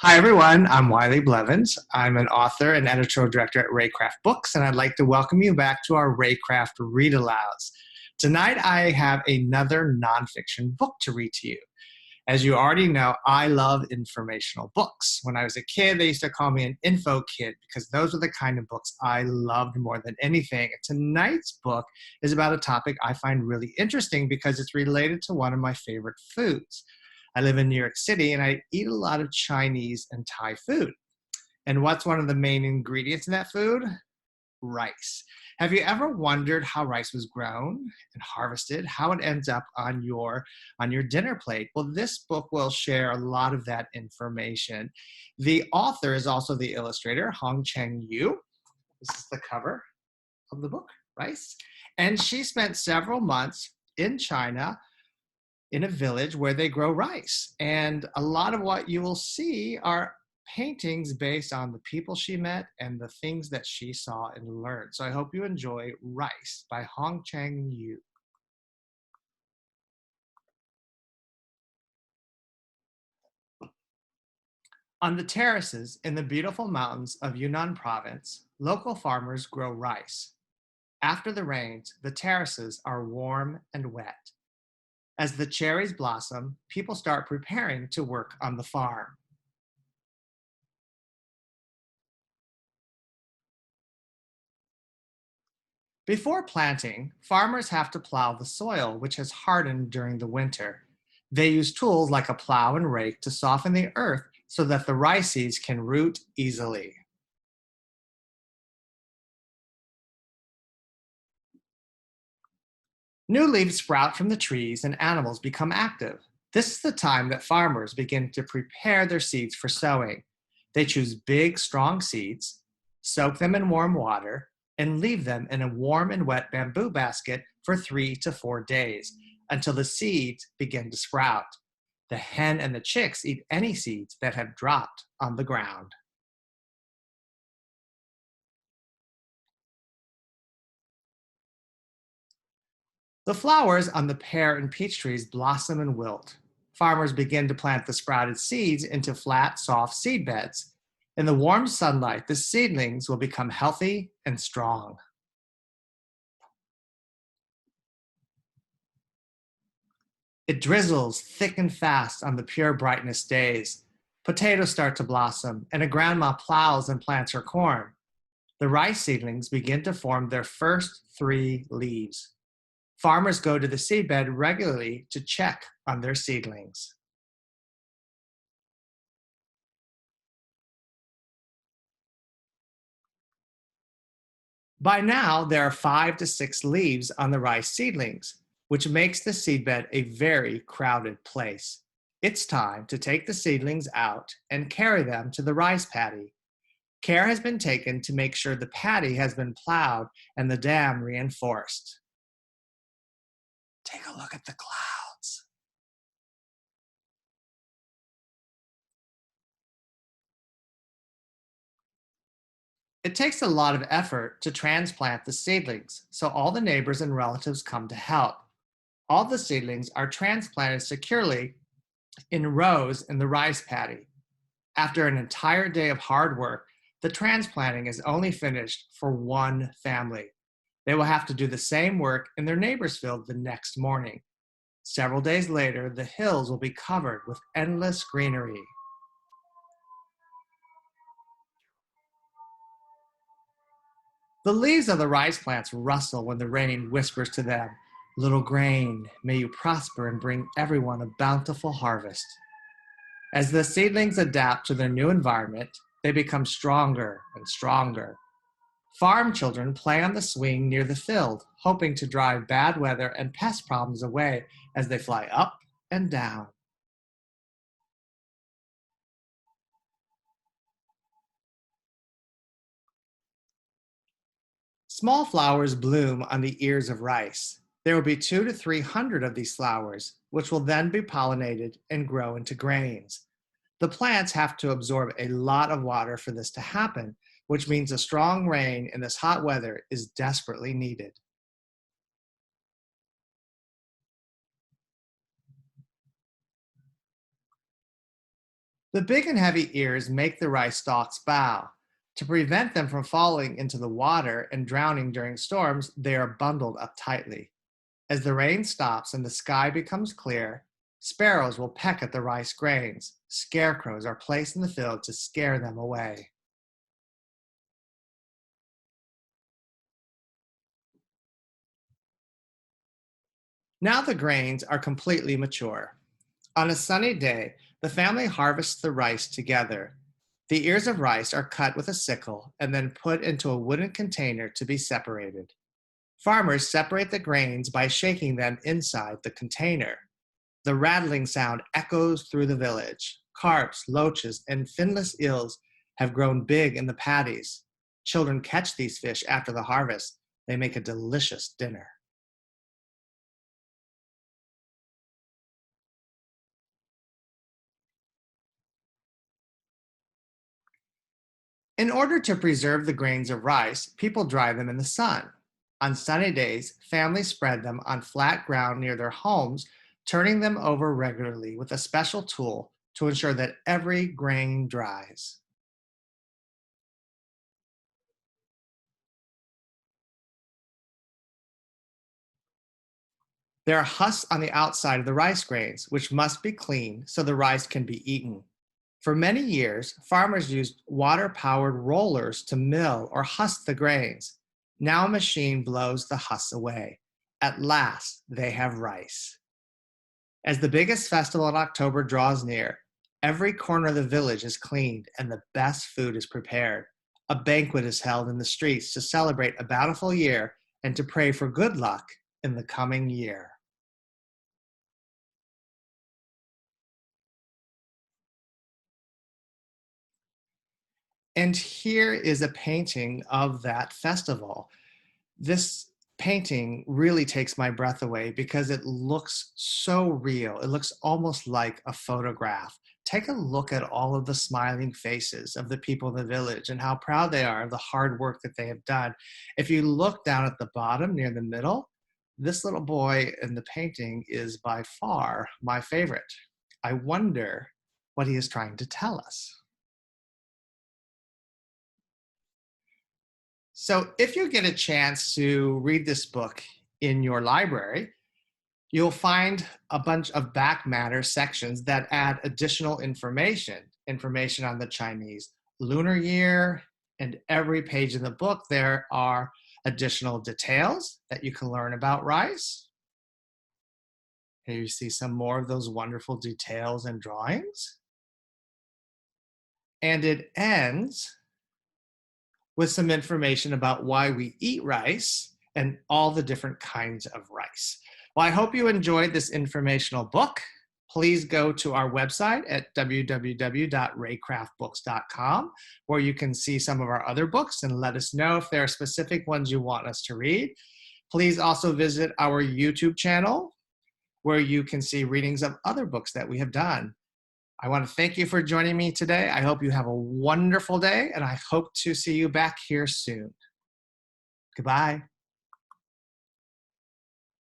Hi, everyone. I'm Wiley Blevins. I'm an author and editorial director at Reycraft Books, and I'd like to welcome you back to our Reycraft Read Alouds. Tonight, I have another nonfiction book to read to you. As you already know, I love informational books. When I was a kid, they used to call me an info kid because those are the kind of books I loved more than anything. Tonight's book is about a topic I find really interesting because it's related to one of my favorite foods. I live in New York City and I eat a lot of Chinese and Thai food. And what's one of the main ingredients in that food? Rice. Have you ever wondered how rice was grown and harvested, how it ends up on your dinner plate? Well, this book will share a lot of that information. The author is also the illustrator, Hong Cheng Yu. This is the cover of the book, Rice. And she spent several months in China in a village where they grow rice. And a lot of what you will see are paintings based on the people she met and the things that she saw and learned. So I hope you enjoy Rice by Hong Cheng Yu. On the terraces in the beautiful mountains of Yunnan province, local farmers grow rice. After the rains, the terraces are warm and wet. As the cherries blossom, people start preparing to work on the farm. Before planting, farmers have to plow the soil, which has hardened during the winter. They use tools like a plow and rake to soften the earth so that the rice seeds can root easily. New leaves sprout from the trees and animals become active. This is the time that farmers begin to prepare their seeds for sowing. They choose big, strong seeds, soak them in warm water, and leave them in a warm and wet bamboo basket for 3 to 4 days until the seeds begin to sprout. The hen and the chicks eat any seeds that have dropped on the ground. The flowers on the pear and peach trees blossom and wilt. Farmers begin to plant the sprouted seeds into flat, soft seed beds. In the warm sunlight, the seedlings will become healthy and strong. It drizzles thick and fast on the pure brightness days. Potatoes start to blossom, and a grandma plows and plants her corn. The rice seedlings begin to form their first 3 leaves. Farmers go to the seedbed regularly to check on their seedlings. By now, there are 5 to 6 leaves on the rice seedlings, which makes the seedbed a very crowded place. It's time to take the seedlings out and carry them to the rice paddy. Care has been taken to make sure the paddy has been plowed and the dam reinforced. Take a look at the clouds. It takes a lot of effort to transplant the seedlings, so all the neighbors and relatives come to help. All the seedlings are transplanted securely in rows in the rice paddy. After an entire day of hard work, the transplanting is only finished for one family. They will have to do the same work in their neighbor's field the next morning. Several days later, the hills will be covered with endless greenery. The leaves of the rice plants rustle when the rain whispers to them, "Little grain, may you prosper and bring everyone a bountiful harvest." As the seedlings adapt to their new environment, they become stronger and stronger. Farm children play on the swing near the field, hoping to drive bad weather and pest problems away as they fly up and down. Small flowers bloom on the ears of rice. There will be 2 to 300 of these flowers, which will then be pollinated and grow into grains. The plants have to absorb a lot of water for this to happen, which means a strong rain in this hot weather is desperately needed. The big and heavy ears make the rice stalks bow. To prevent them from falling into the water and drowning during storms, they are bundled up tightly. As the rain stops and the sky becomes clear, sparrows will peck at the rice grains. Scarecrows are placed in the field to scare them away. Now the grains are completely mature. On a sunny day, the family harvests the rice together. The ears of rice are cut with a sickle and then put into a wooden container to be separated. Farmers separate the grains by shaking them inside the container. The rattling sound echoes through the village. Carps, loaches, and finless eels have grown big in the paddies. Children catch these fish after the harvest. They make a delicious dinner. In order to preserve the grains of rice, people dry them in the sun. On sunny days, families spread them on flat ground near their homes, turning them over regularly with a special tool to ensure that every grain dries. There are husks on the outside of the rice grains, which must be cleaned so the rice can be eaten. For many years, farmers used water powered rollers to mill or husk the grains. Now a machine blows the husks away. At last, they have rice. As the biggest festival in October draws near, every corner of the village is cleaned and the best food is prepared. A banquet is held in the streets to celebrate a bountiful year and to pray for good luck in the coming year. And here is a painting of that festival. This painting really takes my breath away because it looks so real. It looks almost like a photograph. Take a look at all of the smiling faces of the people in the village and how proud they are of the hard work that they have done. If you look down at the bottom near the middle, this little boy in the painting is by far my favorite. I wonder what he is trying to tell us. So, if you get a chance to read this book in your library, you'll find a bunch of back matter sections that add additional information on the Chinese lunar year. And every page in the book, there are additional details that you can learn about rice. Here you see some more of those wonderful details and drawings. And it ends with some information about why we eat rice and all the different kinds of rice. Well, I hope you enjoyed this informational book. Please go to our website at www.reycraftbooks.com, where you can see some of our other books and let us know if there are specific ones you want us to read. Please also visit our YouTube channel, where you can see readings of other books that we have done. I want to thank you for joining me today. I hope you have a wonderful day, and I hope to see you back here soon. Goodbye.